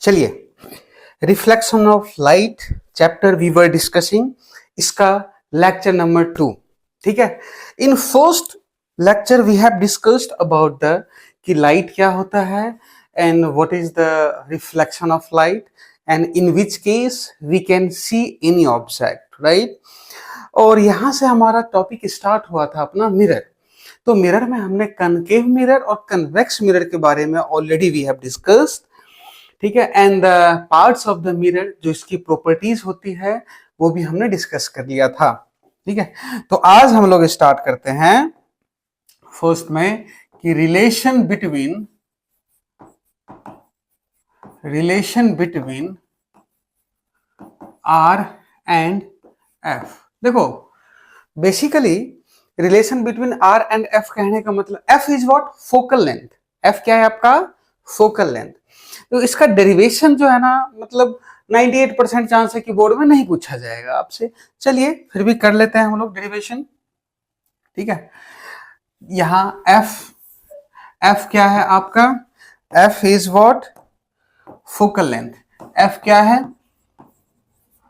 चलिए, reflection of light chapter we were discussing, इसका lecture number 2। ठीक है, in first lecture we have discussed about the कि light क्या होता है and what is the reflection of light and in which case we can see any object, right. और यहां से हमारा टॉपिक स्टार्ट हुआ था अपना मिरर। तो मिरर में हमने कनकेव मिरर और कन्वेक्स मिरर के बारे में ऑलरेडी वी हैव डिस्कस्ड, ठीक है। And the parts of the mirror, जो इसकी प्रॉपर्टीज होती है, वो भी हमने डिस्कस कर लिया था। ठीक है, तो आज हम लोग स्टार्ट करते हैं फर्स्ट में कि relation between R and F. देखो, basically relation between R and F कहने का मतलब F is what, focal length. F क्या है आपका, फोकल लेंथ। तो इसका डेरिवेशन जो है ना, मतलब 98% चांस है कि बोर्ड में नहीं पूछा जाएगा आपसे। चलिए फिर भी कर लेते हैं हम लोग डेरिवेशन। ठीक है, यहां एफ क्या है आपका, F is what, focal length. F क्या है,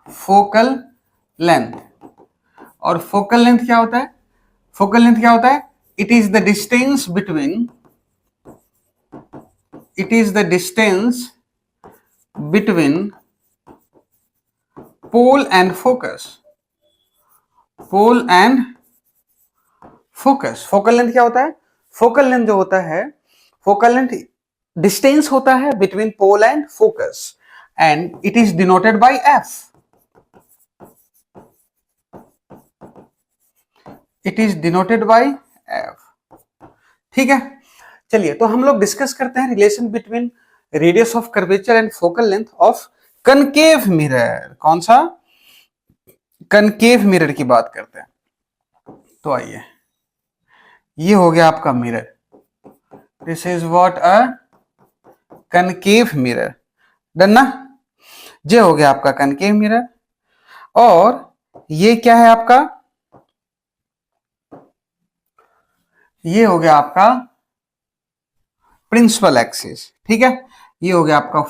फोकल लेंथ। और फोकल लेंथ क्या होता है, फोकल लेंथ क्या होता है, it is the distance between pole and focus. Focal length क्या होता है, फोकल लेंथ जो होता है, फोकल लेंथ डिस्टेंस होता है between pole and focus and it is denoted by F. It is denoted by F. ठीक है, चलिए तो हम लोग डिस्कस करते हैं relation between radius of curvature and focal length of concave mirror. कौन सा, कनकेव मिरर की बात करते हैं। तो आइए, ये हो गया आपका mirror, this is what a concave mirror. Done ना, ये हो गया आपका कनकेव मिरर। और ये क्या है आपका, ये हो गया आपका प्रिंसिपल एक्सिस। ठीक है, ये हो गया आपका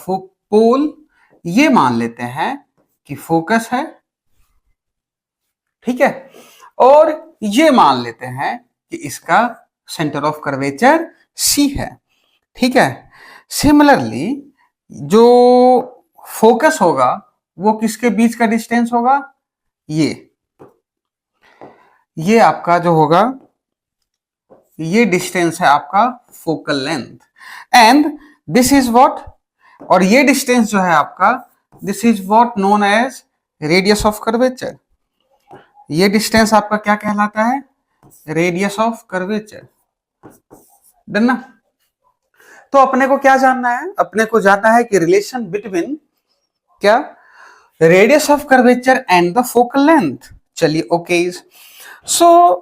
पोल, ये मान लेते हैं कि फोकस है। ठीक है, और ये मान लेते हैं कि इसका सेंटर ऑफ कर्वेचर सी है। ठीक है, सिमिलरली जो फोकस होगा वो किसके बीच का डिस्टेंस होगा, ये आपका जो होगा, ये डिस्टेंस है आपका focal length and this is what, और ये डिस्टेंस जो है आपका, this is what known as radius of curvature. ये डिस्टेंस आपका क्या कहलाता है, रेडियस ऑफ कर्वेचर। डन ना। तो अपने को क्या जानना है, अपने को जानना है कि रिलेशन बिटवीन क्या, radius of curvature and the focal length. चलिए ओके, सो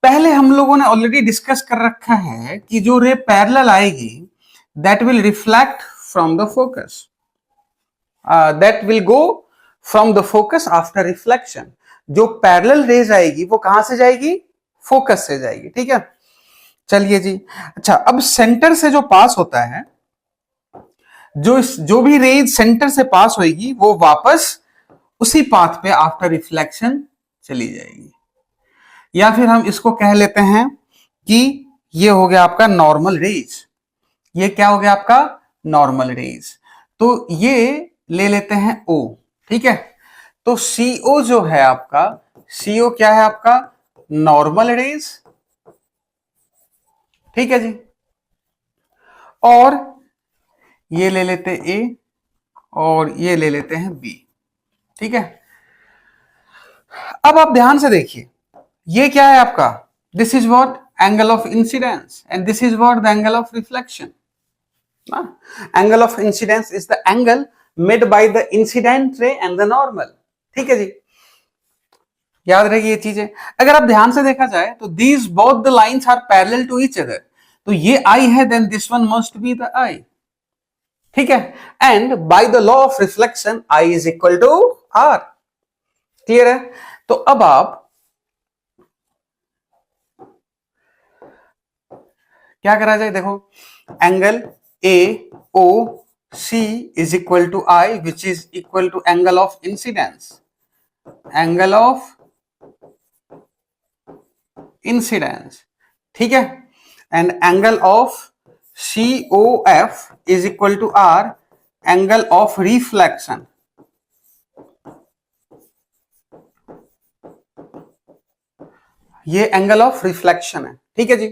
पहले हम लोगों ने ऑलरेडी डिस्कस कर रखा है कि जो रे पैरेलल आएगी that will reflect from the focus, that will go from the focus after reflection. जो पैरेलल रेज आएगी वो कहां से जाएगी, फोकस से जाएगी। ठीक है, चलिए जी। अच्छा, अब सेंटर से जो पास होता है, जो भी रेज सेंटर से पास होगी वो वापस उसी पाथ पे आफ्टर रिफ्लेक्शन चली जाएगी। या फिर हम इसको कह लेते हैं कि ये हो गया आपका नॉर्मल रेज। ये क्या हो गया आपका, नॉर्मल रेज। तो ये ले लेते हैं O। ठीक है, तो CO जो है आपका, CO क्या है आपका, नॉर्मल रेज। ठीक है जी, और ये ले लेते A और ये ले लेते हैं B। ठीक है, अब आप ध्यान से देखिए, ये क्या है आपका, this is what angle of incidence and this is what the angle of reflection. Angle of incidence is the angle made by the incident रे एंड द नॉर्मल। ठीक है जी, याद रखिए ये चीजें। अगर आप ध्यान से देखा जाए तो these both the lines are parallel to each other. तो ये आई है, then this one must be the I. ठीक है, and by the law of reflection I is equal to R. Clear है। तो अब आप क्या करा जाए, देखो angle A O C is equal to I, which is equal to angle of incidence. Angle of incidence, ठीक है. And angle of COF is equal to R, angle of reflection. ये एंगल ऑफ रिफ्लेक्शन है, ठीक है जी.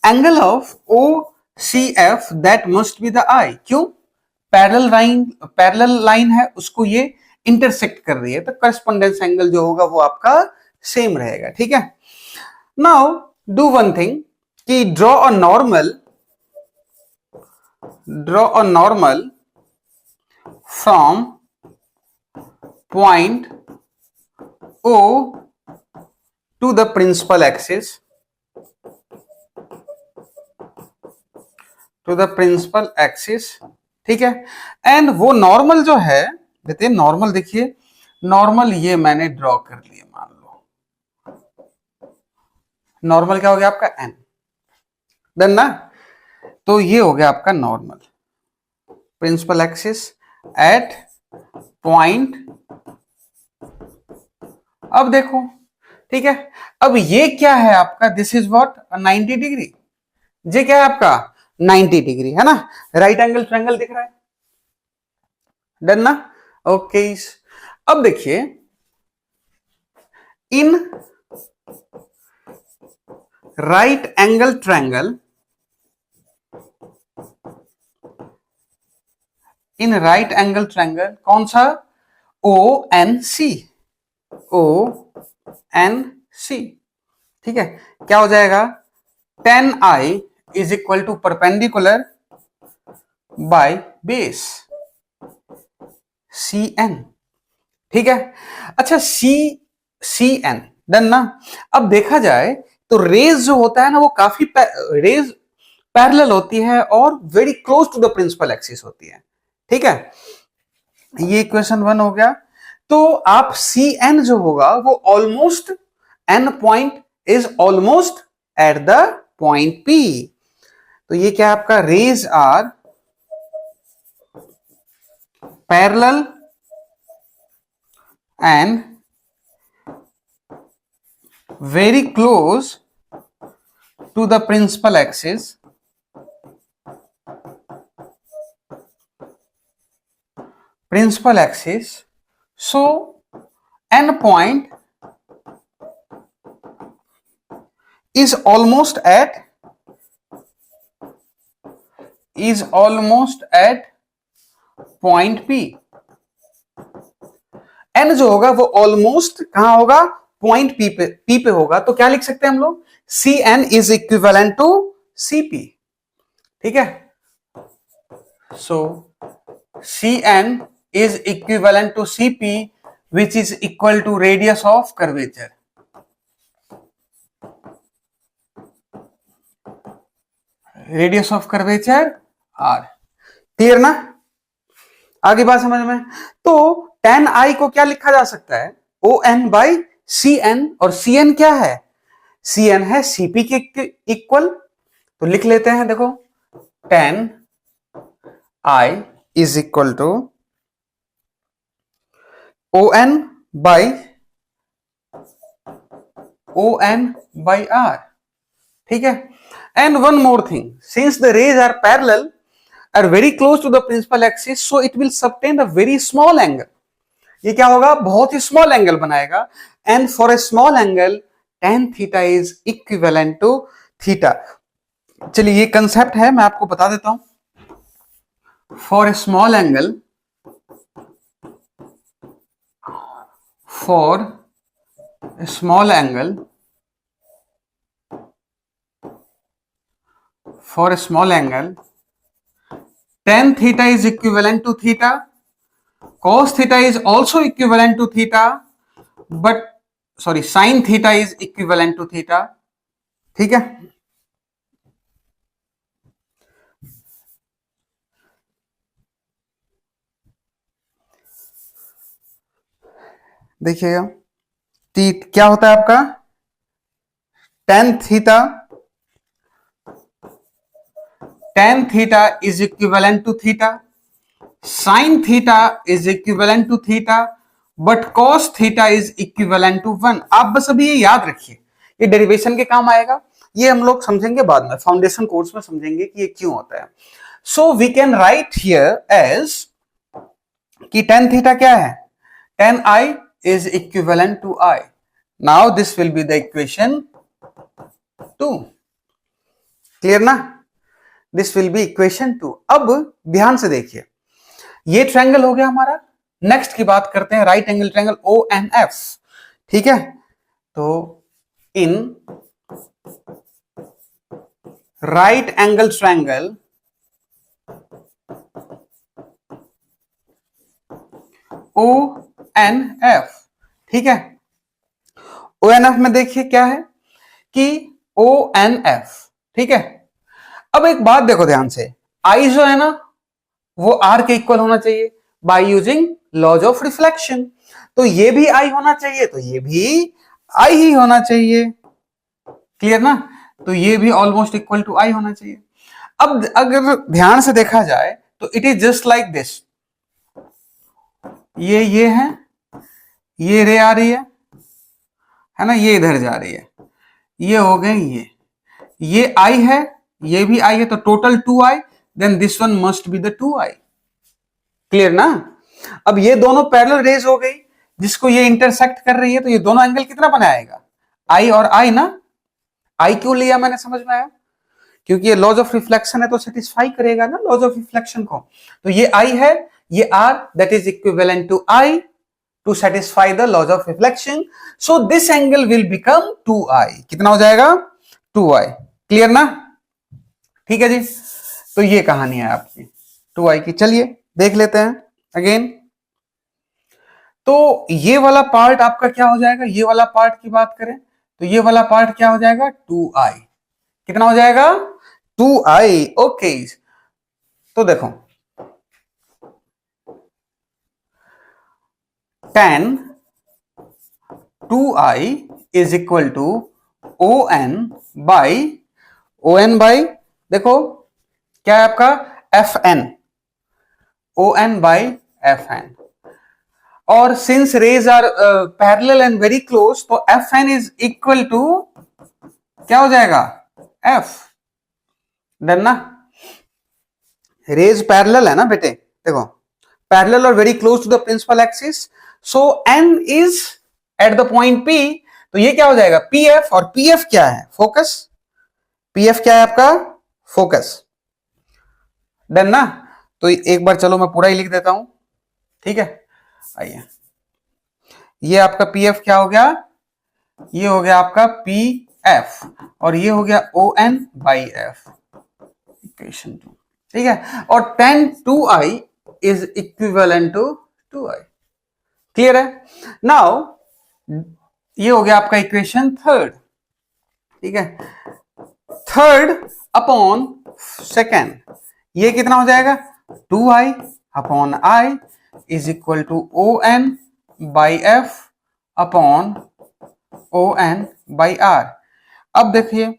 Angle of OCF that must be the I. क्यों? Parallel line है, उसको ये इंटरसेक्ट कर रही है, तो करस्पॉन्डेंस एंगल जो होगा वो आपका सेम रहेगा, ठीक है. नाउ डू वन थिंग कि draw a normal from point O to the principal axis, ठीक है. एंड वो नॉर्मल जो है, देखिए नॉर्मल, देखिए नॉर्मल ये मैंने ड्रॉ कर लिया, मान लो नॉर्मल क्या हो गया आपका n, डन ना. तो ये हो गया आपका normal principal axis at point. अब देखो, ठीक है, अब ये क्या है आपका, दिस इज व्हाट 90 डिग्री. ये क्या है आपका 90 डिग्री, है ना. राइट एंगल ट्रायंगल दिख रहा है, डन ना. ओके, अब देखिए इन राइट एंगल ट्रायंगल, कौन सा, ONC, ठीक है. क्या हो जाएगा, tan I is equal to perpendicular by base CN, ठीक है. अच्छा, CN डन ना. अब देखा जाए तो रेज जो होता है ना, वो काफी रेज पैरेलल होती है और very close to the principal axis होती है, ठीक है. ये इक्वेशन 1 हो गया. तो आप CN जो होगा वो almost N point is almost at the point P. तो ये क्या आपका, rays are parallel and very close to the principal axis, so n point is almost at point P. n जो होगा वो ऑलमोस्ट कहां होगा, पॉइंट P पे होगा. तो क्या लिख सकते हैं हम लोग, CN is equivalent to CP, ठीक है. So CN is equivalent to CP, which is equal to radius of curvature. Radius of curvature R. Clear ना, आगे बात समझ में. तो tan I को क्या लिखा जा सकता है, ON by CN, और CN क्या है, CN है CP के इक्वल. तो लिख लेते हैं, देखो tan I is equal to ON by R, ठीक है. And one more thing, since the rays are parallel, are very close to the principal axis, so it will subtend a very small angle. ये क्या होगा, बहुत ही small angle बनाएगा. And for a small angle tan theta is equivalent to theta. चलिए ये concept है, मैं आपको बता देता हूं. For a small angle, tan theta is equivalent to theta, cos theta is also equivalent to theta, but sin theta is equivalent to theta, ठीक है. देखिएगा क्या होता है आपका, tan tan theta is equivalent to theta, sin theta is equivalent to theta, but cos theta is equivalent to 1. आप बस अभी ये याद रखिए, ये डेरिवेशन के काम आएगा, ये हम लोग समझेंगे बाद में, फाउंडेशन कोर्स में समझेंगे कि ये क्यों होता है. So we can write here as कि tan थीटा क्या है, tan I is equivalent to I. Now this will be the equation 2. Clear ना? This will be equation 2. अब ध्यान से देखिए, ये ट्रायंगल हो गया हमारा. नेक्स्ट की बात करते हैं राइट एंगल ट्रायंगल ONF. ठीक है, तो इन राइट एंगल ट्रायंगल ONF, ठीक है, ONF में देखिए क्या है कि ONF, ठीक है. अब एक बात देखो ध्यान से, I जो है ना वो R के इक्वल होना चाहिए by using laws of reflection. तो ये भी I होना चाहिए, तो ये भी I ही होना चाहिए. क्लियर ना? तो ये भी ऑलमोस्ट इक्वल टू I होना चाहिए. अब अगर ध्यान से देखा जाए तो it is just like this. ये है, ये रे आ रही है ना, ये इधर जा रही है, ये हो गए ये I है, ये भी I है, तो total 2I. Then this one must be the 2I. Clear ना? अब ये दोनों पैरेलल रेज हो गई जिसको ये इंटरसेक्ट कर रही है, तो ये दोनों एंगल कितना बनाएगा, I और I ना. I क्यों लिया मैंने, समझ में आया? क्योंकि ये लॉज ऑफ रिफ्लेक्शन है तो सेटिस्फाई करेगा ना लॉज ऑफ रिफ्लेक्शन को. तो ये I है, ये R, that is equivalent to I to satisfy the laws of reflection. So this angle will become 2I. कितना हो जाएगा, 2I. क्लियर ना? ठीक है जी. तो ये कहानी है आपकी 2I की. चलिए देख लेते हैं अगेन. तो ये वाला पार्ट आपका क्या हो जाएगा, ये वाला पार्ट की बात करें तो ये वाला पार्ट क्या हो जाएगा, 2I. कितना हो जाएगा, 2I. ओके, तो देखो tan 2I is equal to ON by देखो क्या है आपका FN, ON बाई FN. और since rays are parallel and very close, तो FN इज इक्वल टू क्या हो जाएगा, F. डन ना? रेज पैरेलल है ना बेटे, देखो पैरेलल और very close to the principal axis. So N is at the point P. तो ये क्या हो जाएगा, PF. और PF क्या है, फोकस. PF क्या है आपका, फोकस. डन ना? तो एक बार चलो मैं पूरा ही लिख देता हूं. ठीक है, आइए. ये आपका PF क्या हो गया, ये हो गया आपका PF और ये हो गया ON बाई F. इक्वेशन 2. ठीक है, और tan 2I is equivalent to 2I. Clear है? नाउ ये हो गया आपका इक्वेशन 3. ठीक है, 3rd अपॉन 2nd, ये कितना हो जाएगा, 2I upon I is equal to ON by F upon ON by R. अब देखिए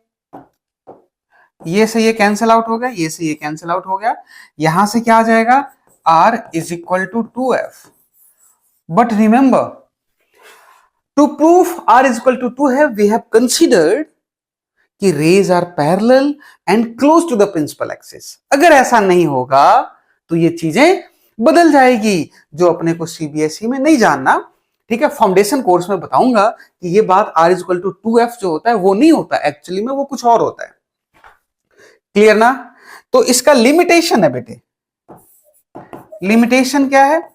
ये से ये कैंसिल आउट हो गया, ये से ये कैंसिल आउट हो गया, यहां से क्या आ जाएगा, R is equal to 2F. But remember, to proof R is equal to 2F we have considered कि rays are parallel and close to the principal axis. अगर ऐसा नहीं होगा तो ये चीजें बदल जाएगी, जो अपने को CBSE में नहीं जानना. ठीक है, फाउंडेशन कोर्स में बताऊंगा कि ये बात R is equal to 2F जो होता है वो नहीं होता, एक्चुअली में वो कुछ और होता है. क्लियर ना? तो इसका लिमिटेशन है बेटे. लिमिटेशन क्या है,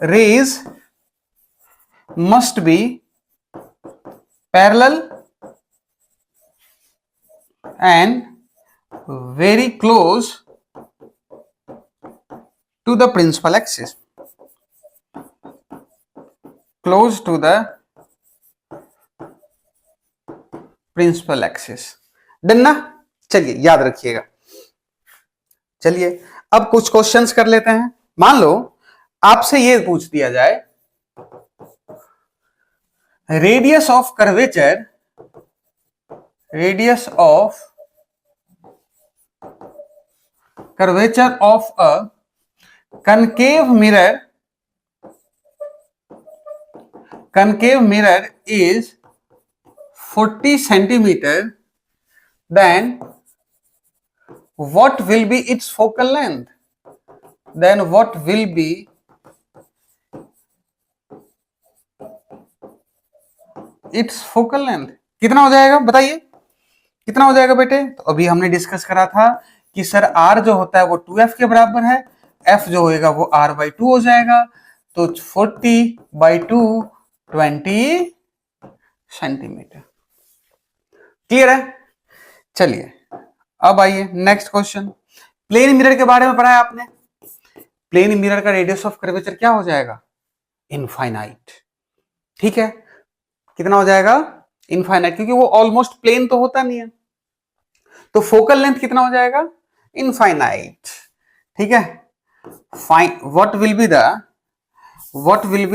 rays must be parallel and very close to the principal axis. Close to the principal axis. Done ना? चलिए याद रखिएगा. चलिए अब कुछ क्वेश्चंस कर लेते हैं. मान लो आपसे ये पूछ दिया जाए, radius of curvature, radius of curvature of a concave mirror is 40 centimeter, then what will be its focal length? Then what will be its focal length? कितना हो जाएगा बताइए, कितना हो जाएगा बेटे? तो अभी हमने डिस्कस करा था कि सर r जो होता है वो 2f के बराबर है, f जो होएगा वो r/2 हो जाएगा, तो 40/2 20 सेंटीमीटर। क्लियर है? चलिए अब आइए नेक्स्ट क्वेश्चन। प्लेन मिरर के बारे में पढ़ा है आपने। प्लेन मिरर का रेडियस ऑफ कर्वेचर क्या हो जाएगा? इनफाइनाइट। ठीक है, कितना हो जाएगा? इनफाइनाइट, क्योंकि वो ऑलमोस्ट प्लेन तो होता नहीं है, तो फोकल लेंथ कितना हो जाएगा? इनफाइनाइट। ठीक है, fine what will be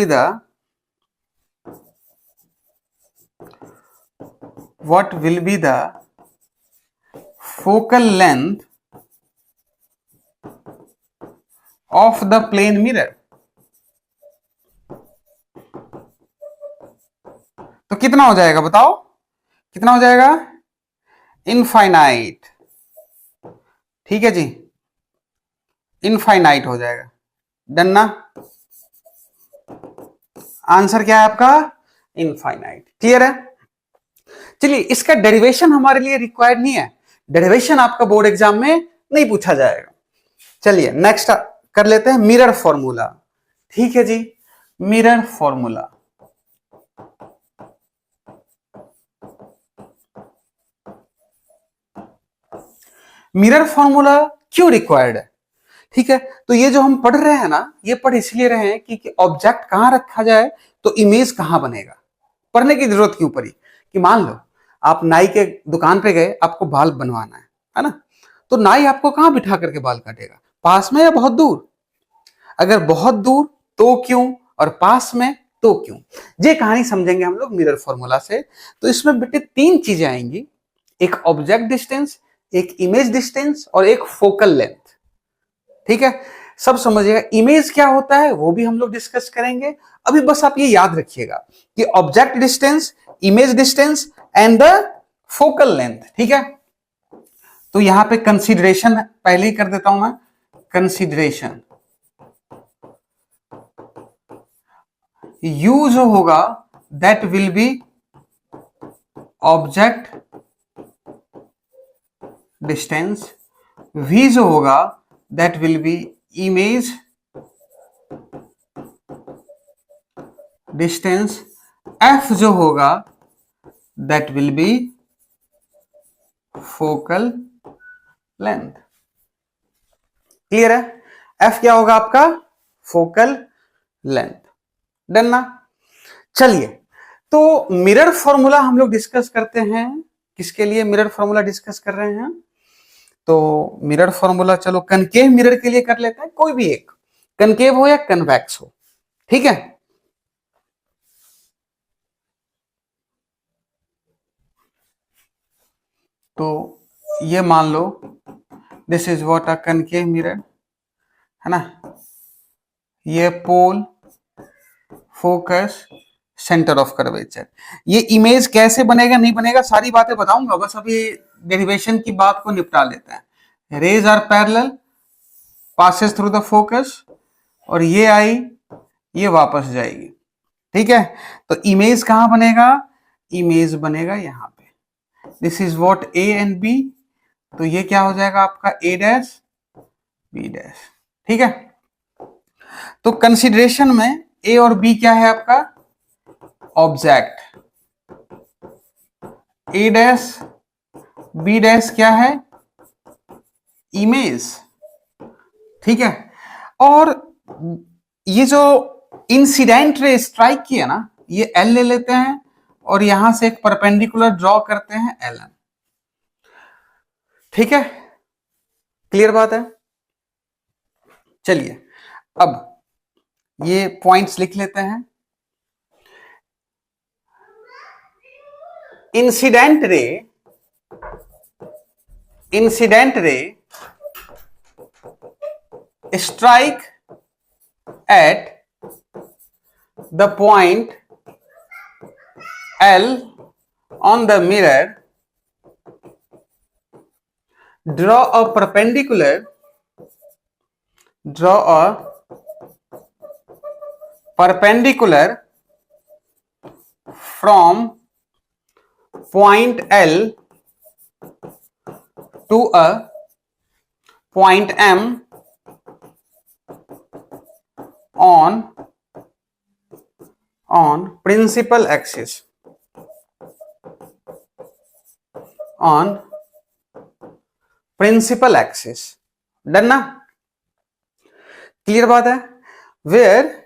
the focal length of the plane mirror? तो कितना हो जाएगा बताओ, कितना हो जाएगा? इनफाइनाइट। ठीक है जी, इनफाइनाइट हो जाएगा। डन ना? आंसर क्या है आपका? इनफाइनाइट। क्लियर है? चलिए, इसका डेरिवेशन हमारे लिए रिक्वायर्ड नहीं है, डेरिवेशन आपका बोर्ड एग्जाम में नहीं पूछा जाएगा। चलिए नेक्स्ट कर लेते हैं मिरर फॉर्मूला। ठीक है जी, मिरर फॉर्मूला। मिरर फॉर्मूला क्यों रिक्वायर्ड है? ठीक है, तो ये जो हम पढ़ रहे हैं ना, ये पढ़ इसलिए रहे हैं कि ऑब्जेक्ट कहां रखा जाए तो इमेज कहां बनेगा। पढ़ने की जरूरत क्यों पड़ी? कि मान लो आप नाई के दुकान पे गए, आपको बाल बनवाना है ना, तो नाई आपको कहां बिठा करके बाल काटेगा? पास में या बहुत दूर? अगर बहुत दूर तो क्यों, और पास में तो क्यों? ये कहानी समझेंगे हम लोग मिरर फॉर्मूला से। तो इसमें बेटे 3 चीजें आएंगी, एक ऑब्जेक्ट डिस्टेंस, एक इमेज डिस्टेंस और एक फोकल लेंथ। ठीक है, सब समझिएगा। इमेज क्या होता है वो भी हम लोग डिस्कस करेंगे। अभी बस आप ये याद रखिएगा कि object distance, image distance and the focal length. ठीक है, तो यहां पे कंसीडरेशन पहले ही कर देता हूं मैं। कंसीडरेशन यू जो होगा that will be object distance, V जो होगा that will be image distance, F जो होगा that will be focal length. Clear है? एफ क्या होगा आपका? Focal length. डन ना? चलिए, तो मिरर फॉर्मूला हम लोग डिस्कस करते हैं। किसके लिए मिरर फॉर्मूला डिस्कस कर रहे हैं? तो मिरर फॉर्मूला चलो कनकेव मिरर के लिए कर लेते हैं, कोई भी एक, कनकेव हो या कन्वेक्स हो। ठीक है, तो ये मान लो this is what a concave mirror है ना, ये pole, focus, centre of curvature. ये इमेज कैसे बनेगा नहीं बनेगा सारी बातें बताऊंगा, बस अभी डेरिवेशन की बात को निपटा लेते हैं। Rays are parallel, passes through the focus, और ये आई, ये वापस जाएगी। ठीक है, तो इमेज कहां बनेगा? इमेज बनेगा यहां पे। This is what A and B, तो ये क्या हो जाएगा आपका? A dash B dash. ठीक है, तो कंसीडरेशन में ए और बी क्या है आपका? ऑब्जेक्ट। ए डैश बी डैश क्या है? इमेज। ठीक है, और ये जो इंसिडेंट रे स्ट्राइक किया ना, ये एल ले लेते हैं और यहां से एक परपेंडिकुलर ड्रॉ करते हैं एल एन। ठीक है, क्लियर बात है? चलिए अब ये पॉइंट्स लिख लेते हैं। Incident ray strike at the point L on the mirror, draw a perpendicular from point L to a point M on principal axis. On principal axis. Done ना? क्लियर बात है? वेयर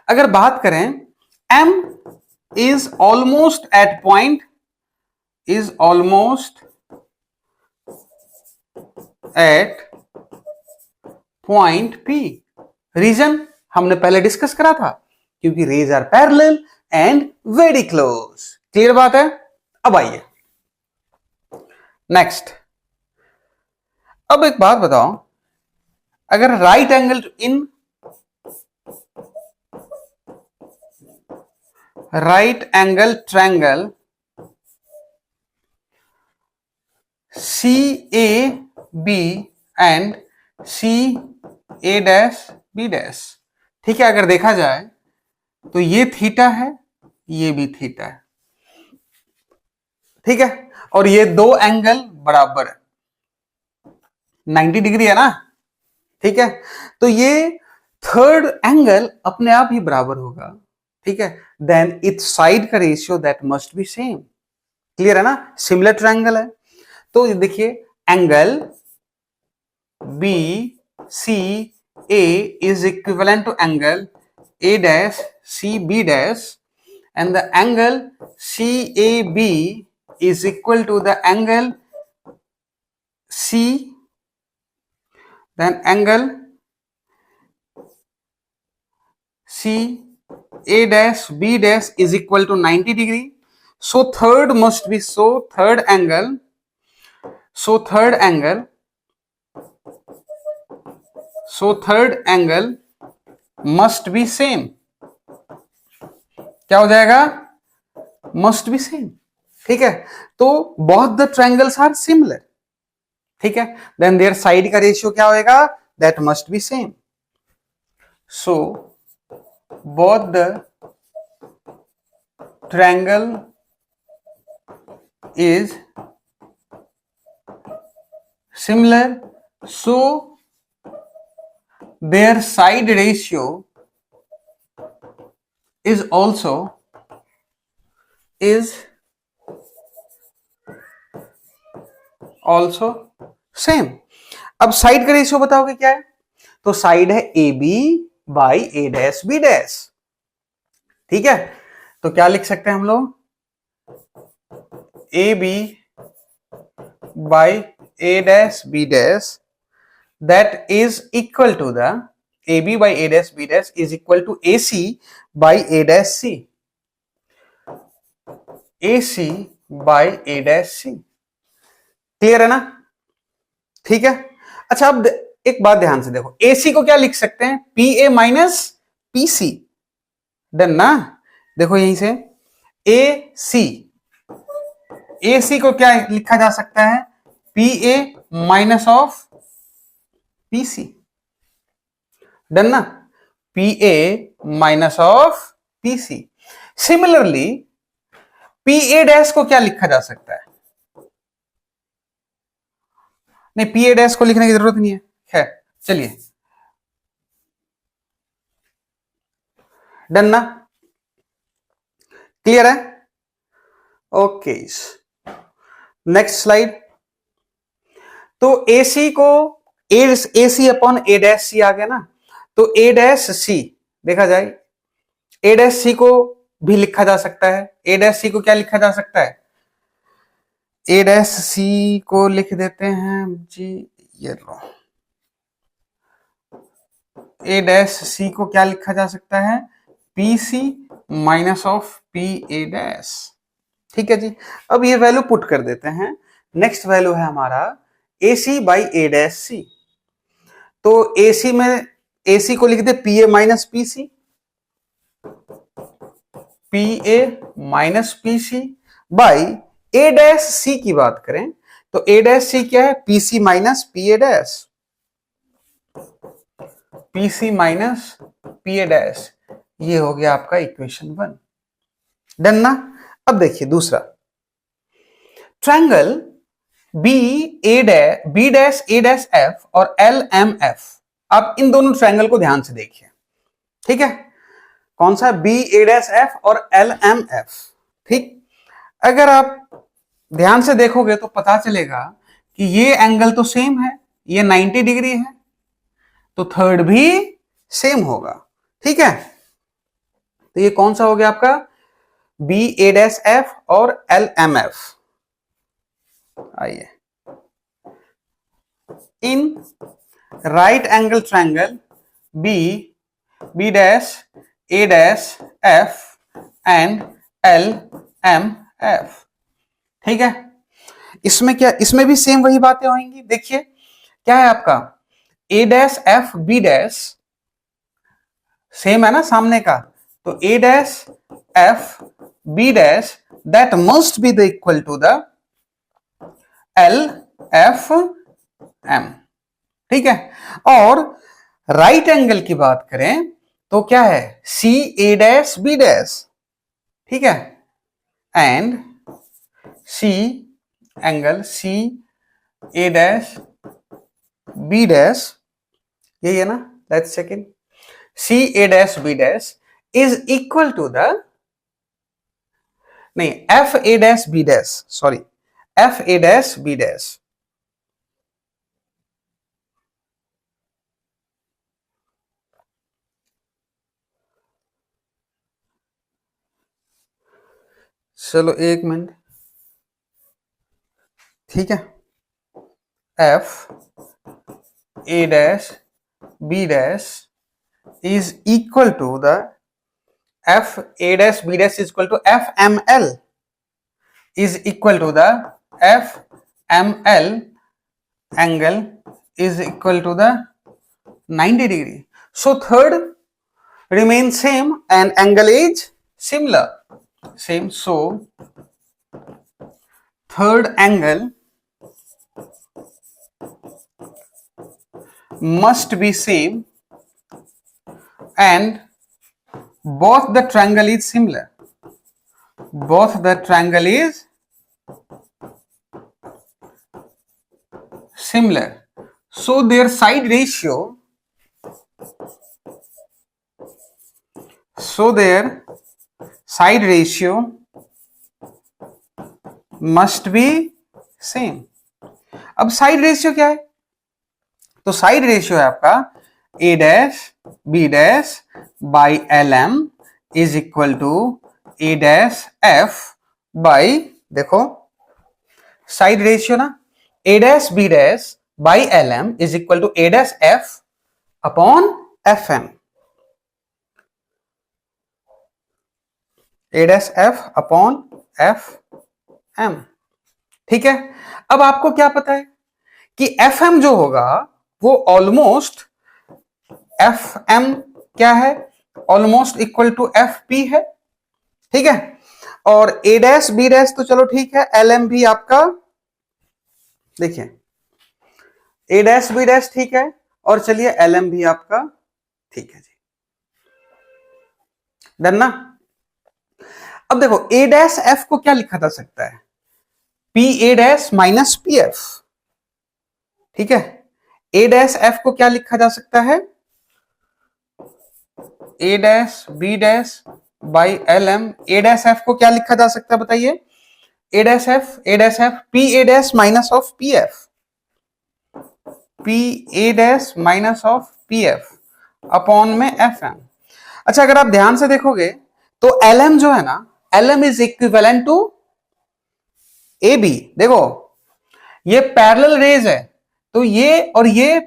अगर बात करें M is almost at point P. Reason हमने पहले discuss करा था, क्योंकि rays are parallel and very close. Clear बात है? अब आइए नेक्स्ट. अब एक बात बताओ, अगर right angle triangle CAB and CA', ठीक है, अगर देखा जाए तो ये थीटा है, ये भी थीटा है, ठीक है, और ये दो एंगल बराबर है, 90 डिग्री है ना, ठीक है, तो ये थर्ड एंगल अपने आप ही बराबर होगा, ठीक है, देन इट्स साइड का ratio that must be same. Clear है ना? सिमिलर ट्रायंगल है, तो देखिए angle BCA is equivalent to angle A'-CB' and the angle CAB is equal to the angle C, then angle CA'-B' is equal to 90 degree. So third angle must be same. क्या हो जाएगा? must be same. ठीक है, तो both the triangles are similar. ठीक है, then their side का ratio क्या होएगा? that must be same. So both the triangle is similar, so their side ratio is also same. अब साइड का रेशियो बताओगे क्या है? तो साइड है AB बाई A'-B', ठीक है, तो क्या लिख सकते हैं हम लोग? AB by A'-B' that is equal to the AB by A'-B' is equal to AC by A'-C. AC by A'-C. Clear है ना? ठीक है. अच्छा, अब एक बात ध्यान से देखो, AC को क्या लिख सकते हैं? PA minus PC. डन ना? देखो यहीं से AC को क्या लिखा जा सकता है? PA minus of PC. Done ना? PA minus of PC. Similarly PA' को क्या लिखा जा सकता है? नहीं, PA' को लिखने की जरूरत नहीं है. चलिए, डन ना? क्लियर है? Okay, next slide. तो AC को AC अपॉन A'-C आ गया ना, तो A'-C देखा जाए, A'-C को भी लिखा जा सकता है. A'-C को क्या लिखा जा सकता है? A'-C को लिख देते हैं जी, ये लो. A'-C को क्या लिखा जा सकता है? PC minus of PA'. ठीक है जी. अब ये वैल्यू पुट कर देते हैं. नेक्स्ट वैल्यू है हमारा ए सी बाई ए डैश सी। तो ए सी में ए सी को लिख दे P A minus P C, P A minus P C by A dash C की बात करें तो ए डैश सी क्या है, P C minus P A dash, P C minus P A dash. ये हो गया आपका इक्वेशन 1। डन ना। अब देखिए दूसरा triangle B dash A dash F और एल एम एफ। आप इन दोनों ट्रायंगल को ध्यान से देखिए, ठीक है। कौन सा, बी ए डैश एफ और एल एम एफ। ठीक, अगर आप ध्यान से देखोगे तो पता चलेगा कि ये एंगल तो सेम है, ये 90 डिग्री है, तो थर्ड भी सेम होगा। ठीक है, तो ये कौन सा हो गया आपका, बी ए डैश एफ और एल एम एफ। आइए, in right angle triangle B dash A dash F and L M F. ठीक है, इसमें क्या, इसमें भी सेम वही बातें होंगी। देखिए क्या है आपका, A dash F B dash same है ना सामने का, तो A dash F B dash that must be the equal to the L F M. ठीक है, और राइट एंगल की बात करें तो क्या है, C A dash B dash. ठीक है, and C angle C A dash B dash, यही है ना, let's check in, C A dash B dash is equal to the, नहीं, F A dash B dash, sorry, F A dash B dash. चलो एक minute, ठीक है, F A dash B dash is equal to the F A dash B dash is equal to F M L is equal to the F M L angle is equal to the 90 degree. So third remains same and angle is similar, same. So third angle must be same and both the triangle is similar, both the triangle is similar. So their side ratio, so their side ratio must be same. अब side ratio क्या है, तो side ratio है आपका A dash B dash by L M is equal to A dash F by, देखो side ratio ना, A dash B dash by L M is equal to A dash F upon F M, A dash F upon F M. ठीक है, अब आपको क्या पता है कि एफ एम जो होगा वो ऑलमोस्ट एफ एम क्या है, almost equal to F P है। ठीक है, और ए डैश बी डैश तो चलो ठीक है, एल एम भी आपका, देखिए ए डैश बी डैश ठीक है, और चलिए एल एम भी आपका ठीक है जी। डन ना। अब देखो ए डैश एफ को क्या लिखा जा सकता है, P A dash minus P F. ठीक है, ए डैश एफ को क्या लिखा जा सकता है, A dash B dash by L M. A dash F को क्या लिखा जा सकता है बताइए, A dash F P A dash minus of P F, P A dash minus of P F upon में एफ एम। अच्छा, अगर आप ध्यान से देखोगे तो एल एम जो है ना, L M is equivalent to A B. देखो ये पैरेलल रेज है, तो ये और ये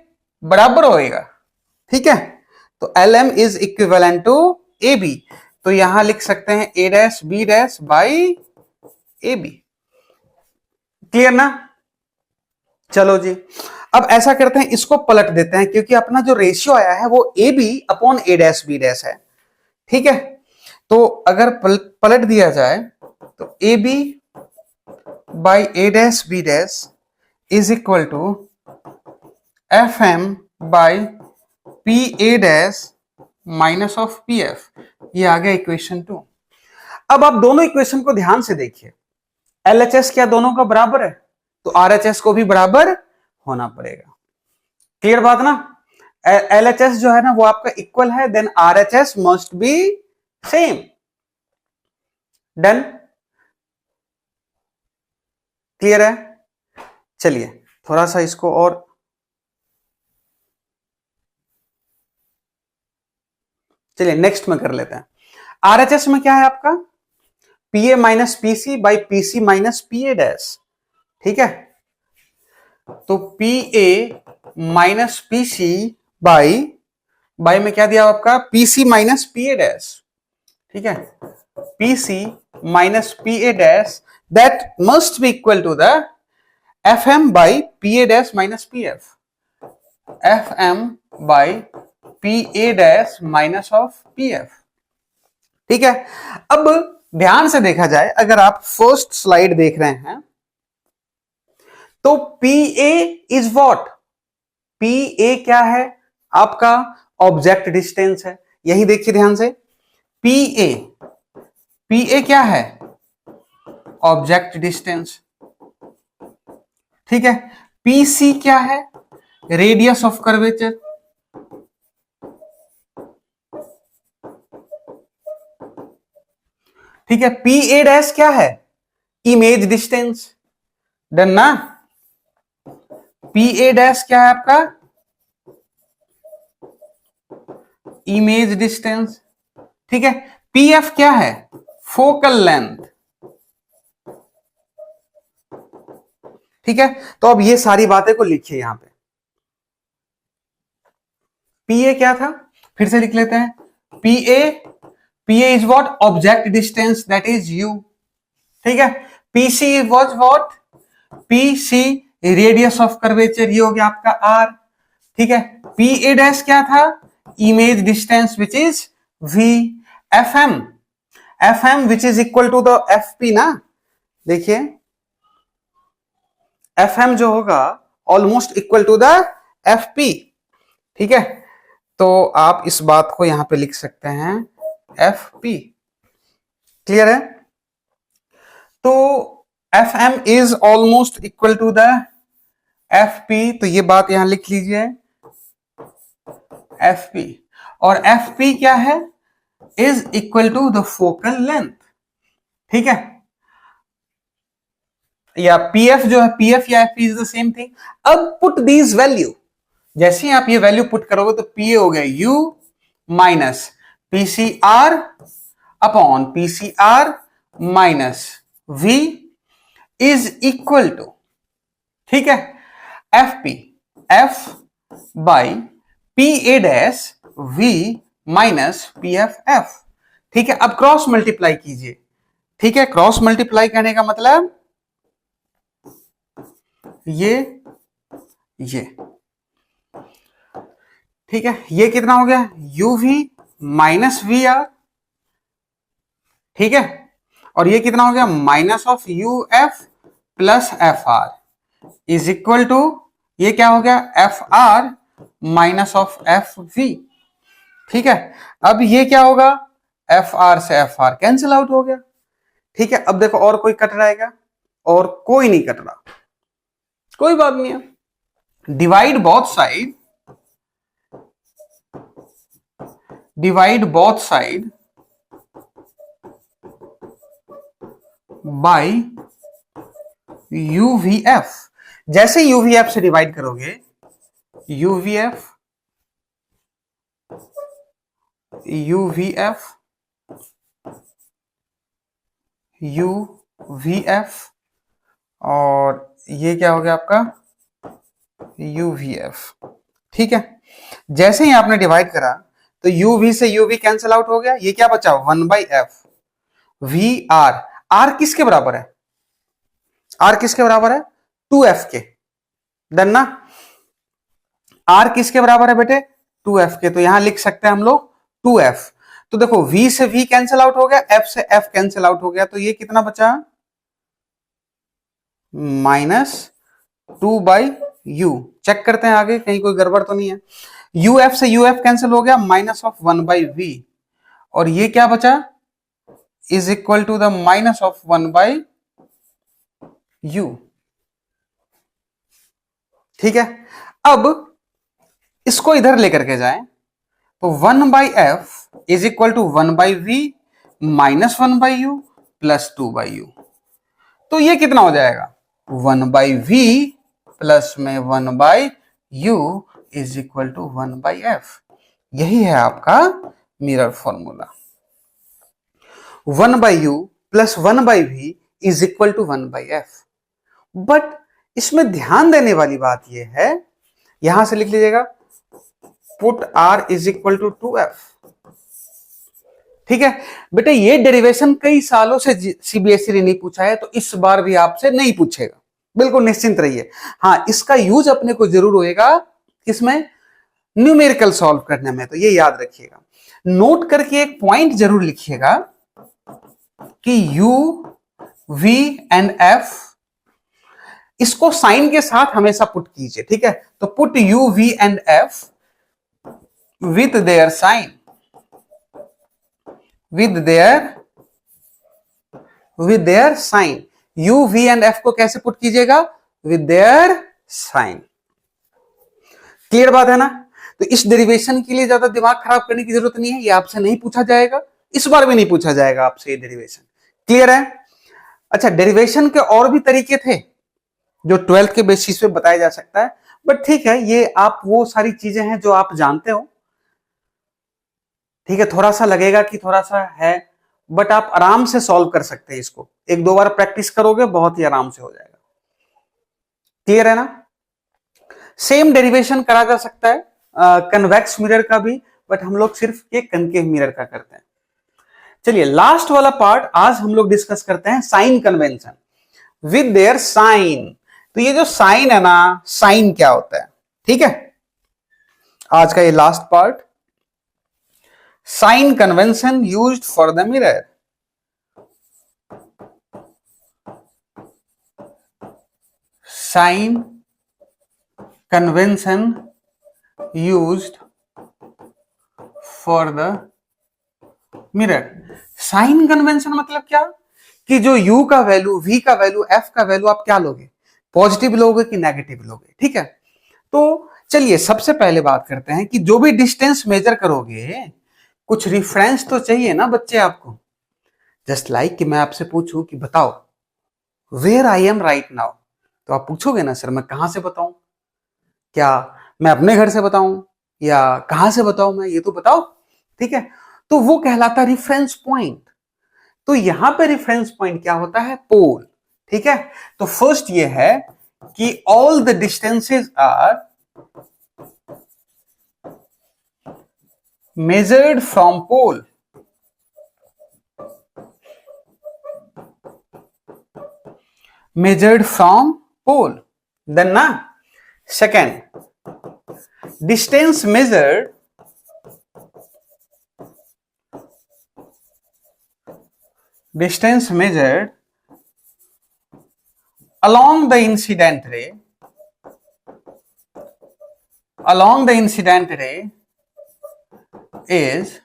बराबर होएगा। ठीक है, तो L M is equivalent to A B, तो यहां लिख सकते हैं A dash B dash by A B. Clear ना। चलो जी, अब ऐसा करते हैं, इसको पलट देते हैं, क्योंकि अपना जो रेशियो आया है वो A B upon A dash B dash है। ठीक है, तो अगर पलट दिया जाए तो A B by A dash B dash is equal to F M by P A dash minus of P F. ये आ गया इक्वेशन 2। अब आप दोनों इक्वेशन को ध्यान से देखिए, एलएचएस क्या दोनों का बराबर है, तो आरएचएस को भी बराबर होना पड़ेगा। क्लियर बात ना, एलएचएस जो है ना वो आपका इक्वल है, then RHS must be same. Done, clear है। चलिए थोड़ा सा इसको और, चलिए नेक्स्ट में कर लेते हैं। आरएचएस में क्या है आपका, PA minus PC by PC minus PA dash. ठीक है, तो पीए माइनस पीसी बाई में क्या दिया आपका, पीसी माइनस पीए डैश। ठीक है, PC minus PA dash that must be equal to the F M by PA dash minus PF, F M by PA dash minus of PF. ठीक है, अब ध्यान से देखा जाए, अगर आप फर्स्ट स्लाइड देख रहे हैं तो पीए इज व्हाट, पीए क्या है आपका, ऑब्जेक्ट डिस्टेंस है। यही देखिए ध्यान से, पीए, पीए क्या है, ऑब्जेक्ट डिस्टेंस। ठीक है, पीसी क्या है, रेडियस ऑफ कर्वेचर। ठीक है, पीए डैश क्या है, इमेज डिस्टेंस। डन ना, पीए डैश क्या है आपका, इमेज डिस्टेंस। ठीक है, पीएफ क्या है, फोकल लेंथ। ठीक है, तो अब ये सारी बातें को लिखिए यहां पे। पीए क्या था, फिर से लिख लेते हैं, PA, PA is what, object distance that is U. ठीक है, PC was what, PC radius of curvature, ये हो गया आपका आर। ठीक है, पीए डैश क्या था, image distance which is V. FM, FM which is equal to the FP ना, देखिए एफएम जो होगा almost equal to the FP. ठीक है, तो आप इस बात को यहां पे लिख सकते हैं एफपी। क्लियर है, तो F M is almost equal to the F P, तो ये बात यहां लिख लीजिए एफ पी, और एफ पी क्या है, is equal to the focal length. ठीक है, या पीएफ जो है, पीएफ या F P is the same thing. अब पुट दीज वैल्यू, जैसे ही आप ये वैल्यू पुट करोगे तो पीए हो गया U minus PCR upon PCR minus V is equal to, ठीक है, F P, F by P A dash V minus P F F. ठीक है, अब क्रॉस मल्टीप्लाई कीजिए। ठीक है, क्रॉस मल्टीप्लाई करने का मतलब ये, ठीक है, ये कितना हो गया, U V minus V R. ठीक है, और ये कितना हो गया, minus of U F plus F R is equal to, ये क्या हो गया, F R minus of F V. ठीक है, अब ये क्या होगा, एफ आर से एफ आर कैंसिल आउट हो गया। ठीक है, अब देखो और कोई कट रहेगा, और कोई नहीं कट रहा, कोई बात नहीं है। Divide both side, divide both side by UVF. जैसे यूवीएफ से डिवाइड करोगे, यूवीएफ, यूवीएफ, यूवीएफ, और ये क्या हो गया आपका, यूवीएफ। ठीक है, जैसे ही आपने डिवाइड करा तो यूवी से यूवी कैंसिल आउट हो गया, ये क्या बचा, 1/f वी आर। आर किसके बराबर है, आर किसके बराबर है, 2f के। डन ना। आर किसके बराबर है बेटे, 2f के, तो यहां लिख सकते हैं हम लोग 2f। तो देखो v से v कैंसिल आउट हो गया, f से f कैंसिल आउट हो गया, तो ये कितना बचा, -2/u। चेक करते हैं आगे कहीं कोई गड़बड़ तो नहीं है। uf से uf कैंसिल हो गया, -1/v, और ये क्या बचा, is equal to the -1/u। ठीक है, अब इसको इधर लेकर के जाएं, तो 1/f is equal to 1/v -1/u plus 2/u। तो ये कितना हो जाएगा, 1/v प्लस में 1/u is equal to 1/f। यही है आपका mirror formula. 1/u plus 1/v is equal to 1/f। But इसमें ध्यान देने वाली बात यह है, यहां से लिख लीजिएगा, put r is equal to 2f। ठीक है बेटे, ये डेरिवेशन कई सालों से सीबीएसई ने नहीं पूछा है, तो इस बार भी आपसे नहीं पूछेगा, बिल्कुल निश्चिंत रहिए। हाँ, इसका यूज अपने को जरूर होएगा किसमें, न्यूमेरिकल सॉल्व करने में, तो ये याद रखिएगा। नोट करके एक पॉइंट जरूर लिखिएगा कि u, v एंड f, इसको साइन के साथ हमेशा पुट कीजिए। ठीक है, तो put u, v and f with their sign, with their sign। u, v and f को कैसे पुट कीजिएगा, with their sign। क्लियर बात है ना। तो इस डेरिवेशन के लिए ज्यादा दिमाग खराब करने की जरूरत नहीं है, ये आपसे नहीं पूछा जाएगा, इस बार भी नहीं पूछा जाएगा आपसे ये डेरिवेशन। क्लियर है। अच्छा, डेरिवेशन के और भी तरीके थे जो 12th के बेसिस पे बताया जा सकता है, बट ठीक है, ये आप वो सारी चीजें हैं जो आप जानते हो। ठीक है, थोड़ा सा लगेगा कि थोड़ा सा है, बट आप आराम से सॉल्व कर सकते हैं इसको, एक दो बार प्रैक्टिस करोगे बहुत ही आराम से हो जाएगा। क्लियर है ना। सेम डेरिवेशन करा जा सकता है कन्वेक्स मिरर का भी, बट हम लोग सिर्फ ये कनकेव मिरर का करते हैं। चलिए, लास्ट वाला पार्ट आज हम लोग डिस्कस करते हैं, sign convention with their sign. तो ये जो साइन है ना, साइन क्या होता है, ठीक है, आज का ये last part, sign convention used for the mirror. Sign convention used for the mirror. Sign convention मतलब क्या, कि जो u का वैल्यू, v का वैल्यू, f का वैल्यू आप क्या लोगे, पॉजिटिव लोगे कि नेगेटिव लोगे। ठीक है, तो चलिए सबसे पहले बात करते हैं कि जो भी डिस्टेंस मेजर करोगे, कुछ रिफरेंस तो चाहिए ना बच्चे आपको। जस्ट लाइक कि मैं आपसे पूछूं कि बताओ where I am right now, तो आप पूछोगे ना सर मैं कहां से बताऊं, क्या मैं अपने घर से बताऊं या कहां से बताऊं, मैं ये तो बताओ। ठीक है, तो वो कहलाता रिफरेंस पॉइंट। तो यहां पे रेफरेंस पॉइंट क्या होता है, पोल। ठीक है, तो फर्स्ट ये है कि all the distances are measured from pole. Measured from pole, then ना। Second, distance measured along the incident ray, is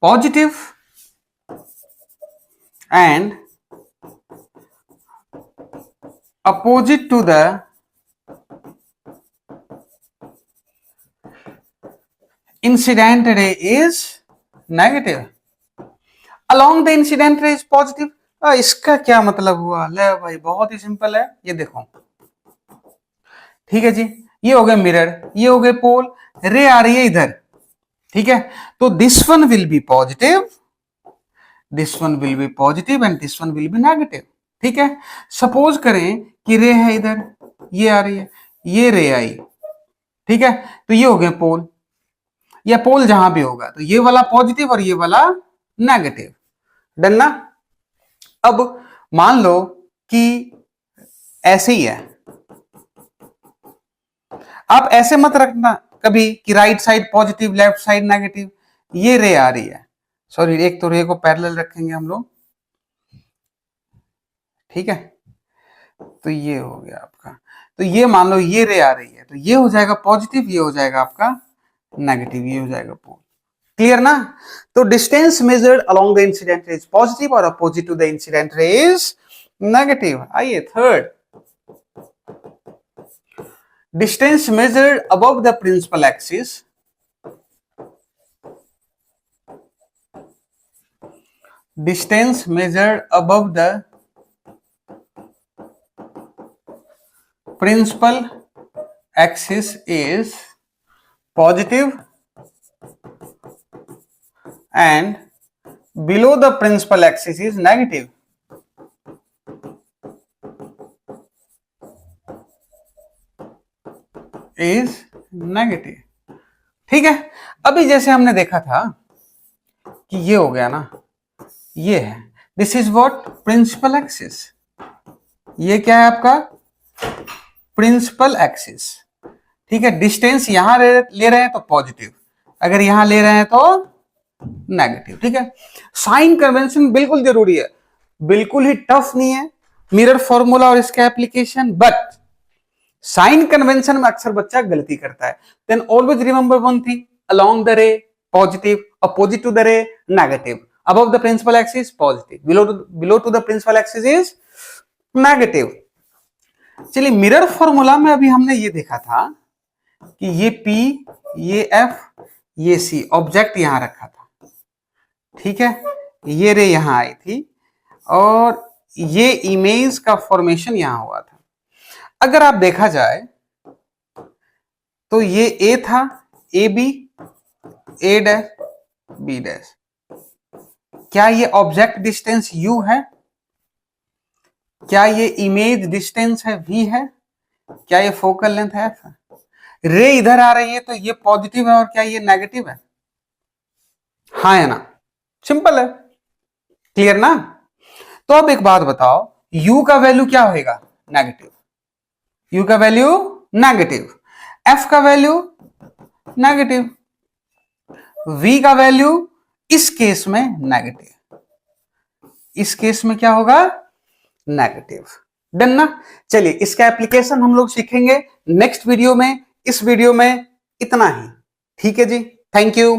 positive and opposite to the incident ray is negative। along the incident ray is positive, इसका क्या मतलब हुआ, ले भाई बहुत ही simple है, ये देखो। ठीक है जी, ये हो गए मिरर, ये हो गए पोल, रे आ रही है इधर। ठीक है, तो this one will be positive, this one will be positive and this one will be negative. ठीक है, सपोज करें कि रे है इधर, ये आ रही है, ये रे आई। ठीक है, तो ये हो गए पोल, या पोल जहां भी होगा तो ये वाला पॉजिटिव और ये वाला नेगेटिव। डन ना। अब मान लो कि ऐसे ही है। आप ऐसे मत रखना कभी कि right side positive left side negative, ये रे आ रही है, सॉरी एक तो रे को पैरेलल रखेंगे हम लोग, ठीक है। तो ये हो गया आपका, तो ये मान लो ये रे आ रही है तो ये हो जाएगा पॉजिटिव, ये हो जाएगा आपका नेगेटिव, ये हो जाएगा पोल। क्लियर ना? तो distance measured along the incident ray is positive और opposite to the incident ray is negative. आइए third, distance measured above the principal axis, distance measured above the principal axis is positive and below the principal axis is negative. is negative, ठीक है। अभी जैसे हमने देखा था कि ये हो गया ना, ये है, this is what principal axis, ये क्या है आपका प्रिंसिपल एक्सिस, ठीक है। डिस्टेंस यहां ले रहे हैं तो पॉजिटिव, अगर यहां ले रहे हैं तो नेगेटिव, ठीक है। साइन कन्वेंशन बिल्कुल जरूरी है, बिल्कुल ही टफ नहीं है मिरर फॉर्मूला और इसका एप्लीकेशन, बट साइन कन्वेंशन में अक्सर बच्चा गलती करता है। Then always remember one thing, along the ray positive, opposite to the ray negative, above the principal axis positive, below to the principal axis is negative। चलिए mirror formula में अभी हमने ये देखा था कि ये P, ये F, ये C, ऑब्जेक्ट यहां रखा था, ठीक है, ये रे यहां आई थी और ये इमेज का फॉर्मेशन यहां हुआ था। अगर आप देखा जाए तो ये A था, A B, A dash, B dash, क्या ये ऑब्जेक्ट डिस्टेंस u है? क्या ये इमेज डिस्टेंस है v है? क्या ये फोकल लेंथ है f है? रे इधर आ रही है तो ये पॉजिटिव है और क्या ये नेगेटिव है? हाँ है ना, सिंपल है, क्लियर ना? तो अब एक बात बताओ, u का वैल्यू क्या होगा? नेगेटिव, u का वैल्यू नेगेटिव, f का वैल्यू नेगेटिव, v का वैल्यू इस केस में नेगेटिव, इस केस में क्या होगा? नेगेटिव। डन ना? चलिए इसका एप्लीकेशन हम लोग सीखेंगे नेक्स्ट वीडियो में, इस वीडियो में इतना ही, ठीक है जी, थैंक यू।